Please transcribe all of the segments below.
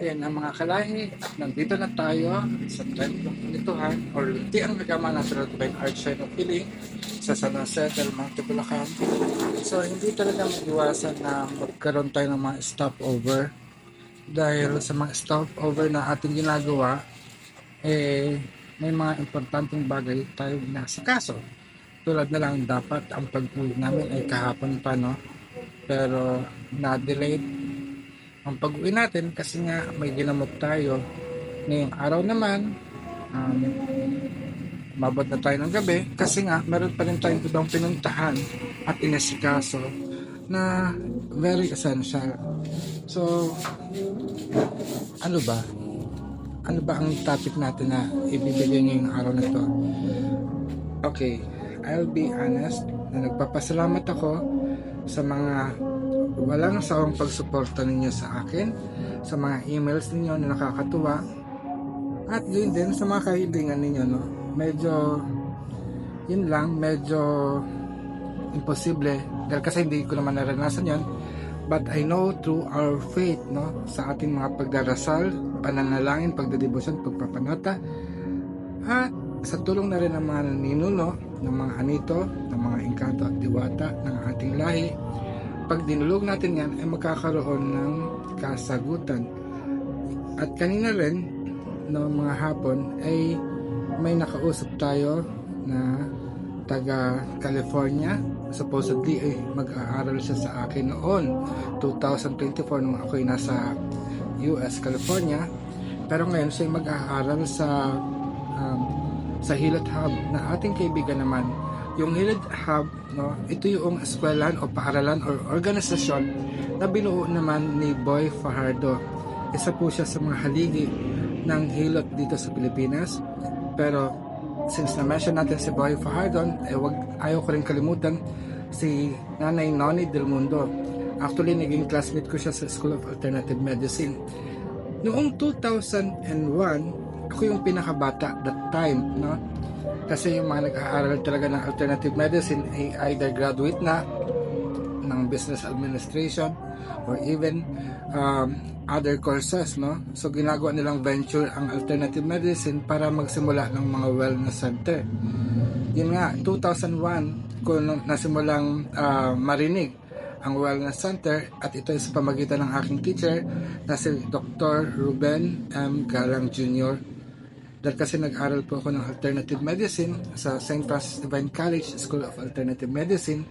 Ayan ang mga kalahi, nandito na tayo sa Templong Kanituhan or Luntiang Agama Natural Divine Art Shrine of Healing sa San Jose del Monte, Bulacan. So hindi talaga maiwasan na magkaroon tayo ng mga stopover dahil sa mga stopover na ating ginagawa, may mga importanteng bagay tayo binasikaso. Tulad na lang dapat ang pag-uwi namin ay kahapon pa, no? Pero na-delayed ang pag-uwi natin kasi nga may ginamot tayo. Ngayong araw naman, um, mabot na tayo ng gabi kasi nga meron pa rin tayong ibang pinuntahan at inesikaso na very essential. So, ano ba? Ano ba ang topic natin na ibibigay ngayong araw na to? Okay, I'll be honest na nagpapasalamat ako sa mga walang sawang pagsuporta ninyo sa akin, sa mga emails ninyo na nakakatuwa, at yun din sa mga kahilingan ninyo, no? Medyo imposible dahil kasi hindi ko naman naranasan yon, but I know through our faith, no, sa ating mga pagdarasal, pananalangin, pagdedebosyon, pagpapanata, at sa tulong na rin ng mga ninuno, ng mga anito, ng mga engkanto at diwata ng ating lahi, pag dinulog natin yan ay magkakaroon ng kasagutan. At kanina rin no mga hapon ay may nakausap tayo na taga California. Supposedly ay mag-aaral siya sa akin noon 2024 nung ako'y nasa US, California. Pero ngayon siya mag-aaral sa Hilot Hub na ating kaibigan naman. Yung Hilot Hub, no, ito yung eskwelahan o paaralan or organisasyon na binuo naman ni Boy Fajardo. Isa po siya sa mga haligi ng Hilot dito sa Pilipinas. Pero since na-mention natin si Boy Fajardo, ayaw ko rin kalimutan si Nanay Noni Del Mundo. Actually, naging classmate ko siya sa School of Alternative Medicine. Noong 2001, ako yung pinakabata that time, no? Kasi yung mga nag-aaral talaga ng alternative medicine ay either graduate na ng business administration or even other courses, no? So ginagawa nilang venture ang alternative medicine para magsimula ng mga wellness center. Yun nga, 2001 ko nasimulang marinig ang wellness center, at ito ay sa pamagitan ng aking teacher na si Dr. Ruben M. Galang Jr. Dahil kasi nag-aral po ako ng alternative medicine sa St. Francis Divine College School of Alternative Medicine.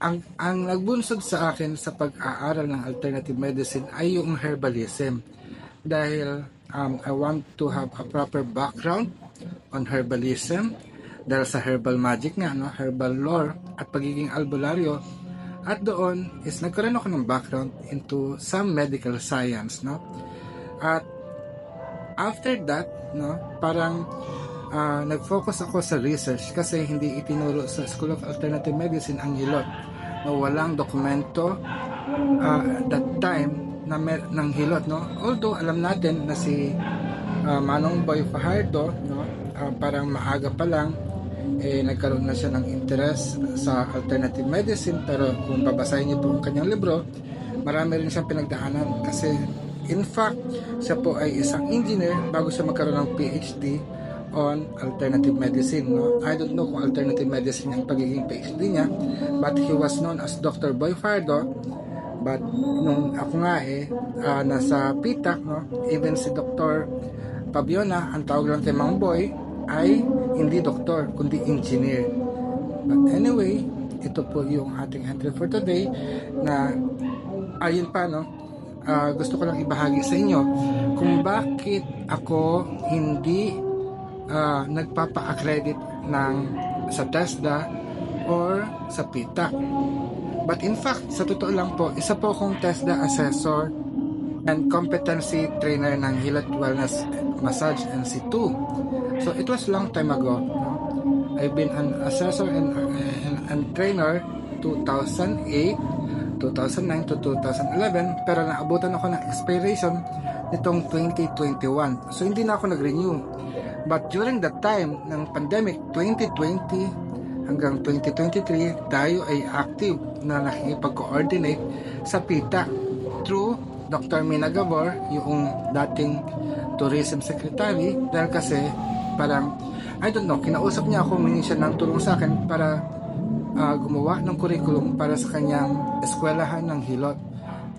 Ang nagbunsod sa akin sa pag-aaral ng alternative medicine ay yung herbalism. Dahil I want to have a proper background on herbalism. Dahil sa herbal magic nga, no? Herbal lore at pagiging albularyo. At doon is nagkaroon ako ng background into some medical science, no? At after that, no, parang nag-focus ako sa research kasi hindi itinuro sa School of Alternative Medicine ang hilot. No, walang dokumento that time ng hilot, no. Although alam natin na si Manong Boy Fajardo, no, parang maaga pa lang nagkaroon na siya ng interest sa alternative medicine, pero kung babasahin niyo po ang kanyang libro, marami rin siyang pinagdaanan kasi in fact, siya po ay isang engineer bago siya magkaroon ng PhD on alternative medicine, no? I don't know kung alternative medicine ang pagiging PhD niya, but he was known as Dr. Boy Fajardo. But nung ako nga nasa PITAC, no? Even si Dr. Pabiona, ang tawag lang kay Mang Boy, ay hindi doktor, kundi engineer. But anyway, ito po yung ating entry for today na ayun pa, no? Gusto ko lang ibahagi sa inyo kung bakit ako hindi nagpapa-accredit sa TESDA or sa PITAC. But in fact, sa totoo lang po, isa po akong TESDA assessor and competency trainer ng Hilot Wellness Massage NC2. So it was long time ago, no? I've been an assessor and trainer 2008, 2009 to 2011, pero naabutan ako ng expiration nitong 2021. So hindi na ako nag-renew. But during that time ng pandemic 2020 hanggang 2023, tayo ay active na nakikipag-coordinate sa PITA through Dr. Mina Gabor, yung dating tourism secretary, dahil kasi parang, I don't know, kinausap niya ako, humingi siya ng tulong sa akin para gumawa ng curriculum para sa kanyang eskwelahan ng Hilot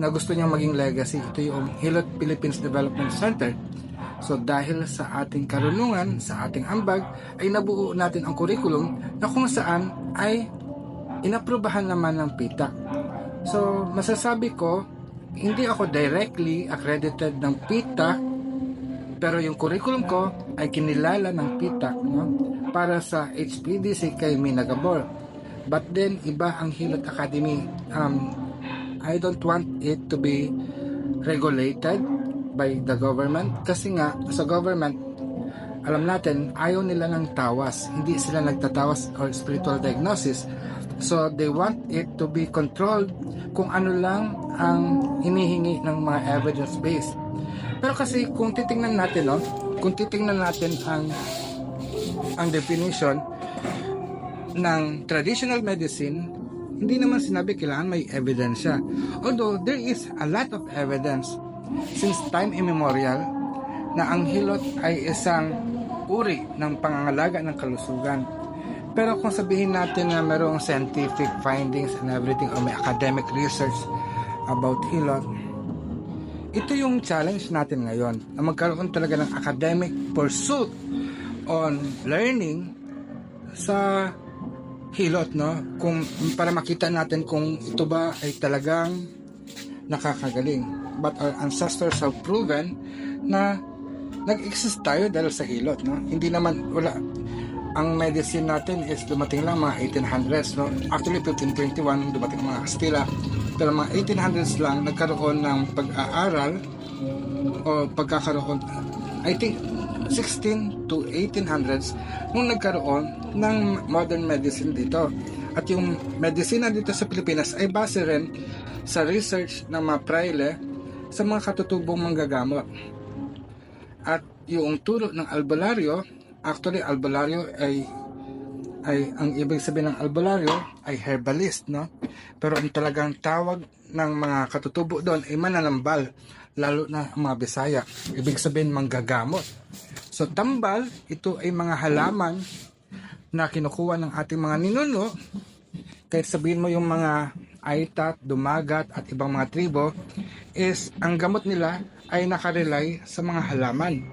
na gusto niyang maging legacy. Ito yung Hilot Philippines Development Center. So dahil sa ating karunungan, sa ating ambag, ay nabuo natin ang curriculum na kung saan ay inaprubahan naman ng PITA. So masasabi ko, hindi ako directly accredited ng PITA, pero yung curriculum ko ay kinilala ng PITA, no? Para sa HPDC kay Mina Gabor. But then iba ang Hilot Academy. I don't want it to be regulated by the government kasi nga sa government alam natin ayaw nila ng tawas, hindi sila nagtatawas or spiritual diagnosis, so they want it to be controlled kung ano lang ang hinihingi ng mga evidence based. Pero kasi kung titingnan natin ang definition ng traditional medicine, hindi naman sinabi kailangan may ebidensya, although there is a lot of evidence since time immemorial na ang hilot ay isang uri ng pangangalaga ng kalusugan. Pero kung sabihin natin na mayroong scientific findings and everything or may academic research about hilot, ito yung challenge natin ngayon, na magkaroon talaga ng academic pursuit on learning sa hilot, no? Kung para makita natin kung ito ba ay talagang nakakagaling. But our ancestors have proven na nag-exist tayo dahil sa hilot, no? Hindi naman, wala, ang medicine natin is dumating lang mga 1800s, no? Actually 1521 dumating ang mga Kastila, pero mga 1800s lang nagkaroon ng pag-aaral o pagkakaroon, I think 16 to 1800s nung nagkaroon ng modern medicine dito. At yung medisina dito sa Pilipinas ay base rin sa research ng mga praile sa mga katutubong manggagamot. At yung turo ng albularyo, actually albularyo ay ang ibig sabihin ng albularyo ay herbalist, no? Pero ang talagang tawag ng mga katutubo doon ay mananambal, lalo na ang mga Bisaya. Ibig sabihin manggagamot. So tambal, ito ay mga halaman na kinukuha ng ating mga ninuno. Kahit sabihin mo yung mga Aitat, Dumagat at ibang mga tribo, is ang gamot nila ay nakarely sa mga halaman.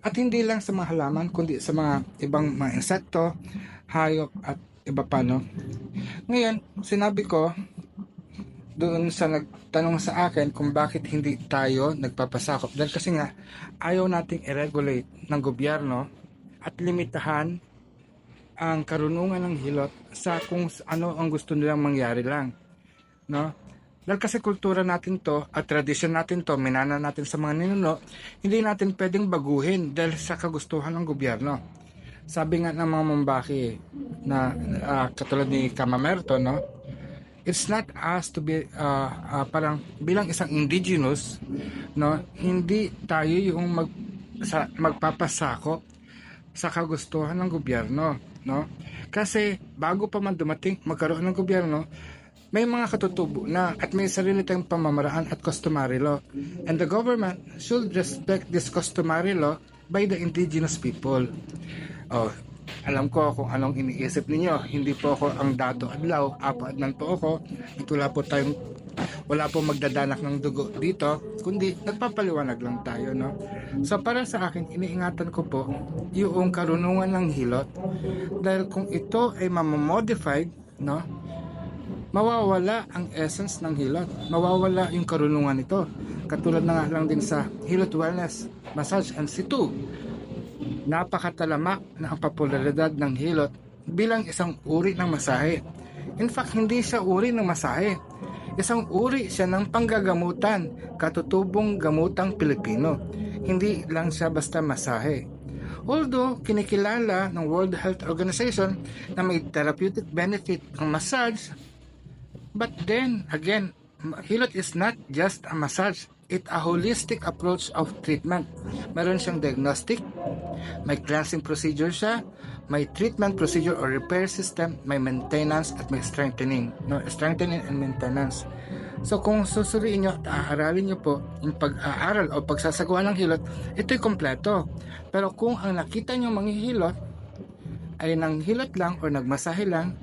At hindi lang sa mga halaman, kundi sa mga ibang mga insekto, hayop at iba pa, no? Ngayon, sinabi ko doon sa nagtanong sa akin kung bakit hindi tayo nagpapasakop. Dahil kasi nga, ayaw nating i-regulate ng gobyerno at limitahan ang karunungan ng hilot sa kung ano ang gusto nilang mangyari lang, no? Dahil kasi kultura natin to at tradisyon natin to, minana natin sa mga ninuno, hindi natin pwedeng baguhin dahil sa kagustuhan ng gobyerno. Sabi nga ng mga Mambaki na katulad ni Kamamerto, no? It's not us to be parang bilang isang indigenous, no? Hindi tayo yung magpapasakop sa kagustuhan ng gobyerno, no? Kasi bago pa man dumating magkaroon ng gobyerno, may mga katutubo na at may sarili tayong pamamaraan at customary law. And the government should respect this customary law by the indigenous people. Oh, alam ko kung anong iniisip ninyo. Hindi po ako ang dato adlaw, apaadnan po ako. Wala po magdadanak ng dugo dito, kundi nagpapaliwanag lang tayo, no? So para sa akin, iniingatan ko po yung karunungan ng hilot. Dahil kung ito ay mamamodified, no? Mawawala ang essence ng hilot. Mawawala yung karunungan nito. Katulad na nga lang din sa Hilot Wellness Massage and Situ. Napakatalamak na ang popularidad ng hilot bilang isang uri ng masahe. In fact, hindi siya uri ng masahe. Isang uri siya ng panggagamutan, katutubong gamutang Pilipino. Hindi lang siya basta masahe. Although, kinikilala ng World Health Organization na may therapeutic benefit ang massage, but then, again, hilot is not just a massage. It's a holistic approach of treatment. Meron siyang diagnostic, may cleansing procedure siya, may treatment procedure or repair system, may maintenance at may strengthening. No, strengthening and maintenance. So kung susuriin nyo at aaralin nyo po yung pag-aaral o pagsasagawa ng hilot, ito'y kompleto. Pero kung ang nakita nyo manghihilot ay nanghilot lang o nagmasahe lang,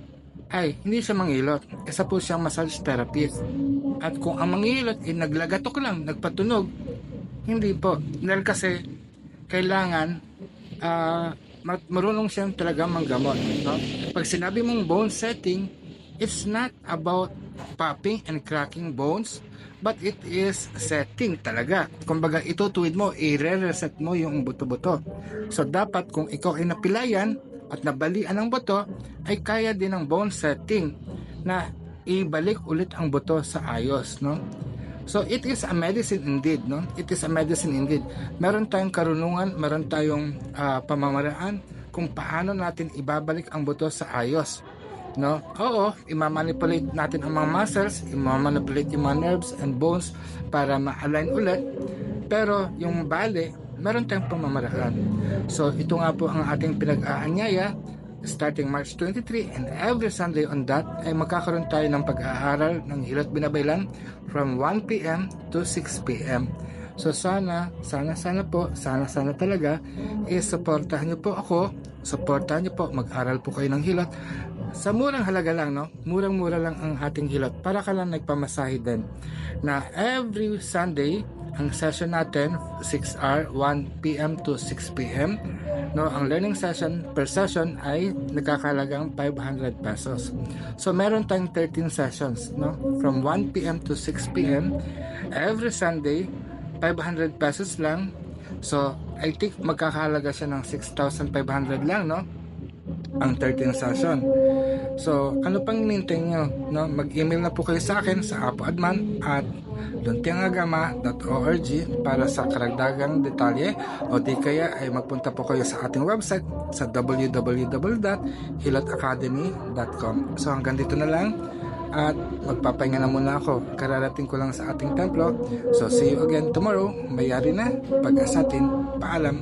ay hindi siya manghilot. Isa po siyang massage therapist. At kung ang manghihilot ay naglagatok lang, nagpatunog, hindi po. Dahil kasi kailangan marunong siyang talaga manggamot. No? Pag sinabi mong bone setting, it's not about popping and cracking bones, but it is setting talaga. Kumbaga, itutuwid mo, i-reset mo yung buto-buto. So, dapat kung ikaw ay napilayan at nabalian ng buto, ay kaya din ng bone setting na ibalik ulit ang buto sa ayos, no? So, it is a medicine indeed, no? It is a medicine indeed. Meron tayong karunungan, meron tayong pamamaraan kung paano natin ibabalik ang buto sa ayos. No? Oo, imamanipulate natin ang mga muscles, imamanipulate yung mga nerves and bones para ma-align ulit. Pero yung bali, meron tayong pamamaraan. So ito nga po ang ating pinag-aanyaya starting March 23 and every Sunday on that ay magkakaroon tayo ng pag-aaral ng Hilot Binabaylan from 1 p.m. to 6 p.m. So sana talaga supportahan niyo po ako, supportahan niyo po, mag-aral po kayo ng hilot. Sa murang halaga lang, no? Murang-mura lang ang ating hilot. Para ka lang nagpamasahe din. Na every Sunday, ang session natin, 6 hour, 1 p.m. to 6 p.m. No, ang learning session per session ay nagkakalagang 500 pesos. So, meron tayong 13 sessions, no? From 1 p.m. to 6 p.m. Every Sunday, 500 pesos lang. So, I think magkakahalaga siya ng 6,500 lang, no? Ang 13 session. So, ano pang hinintay nyo? No? Mag-email na po kayo sa akin sa apoadman@luntiangagama.org para sa karagdagang detalye o di kaya ay magpunta po kayo sa ating website sa www.hilotacademy.com. So, hanggang dito na lang at magpapahinga na muna ako. Kararating ko lang sa ating templo. So, see you again tomorrow. Mayari na. Pag-asatin. Paalam.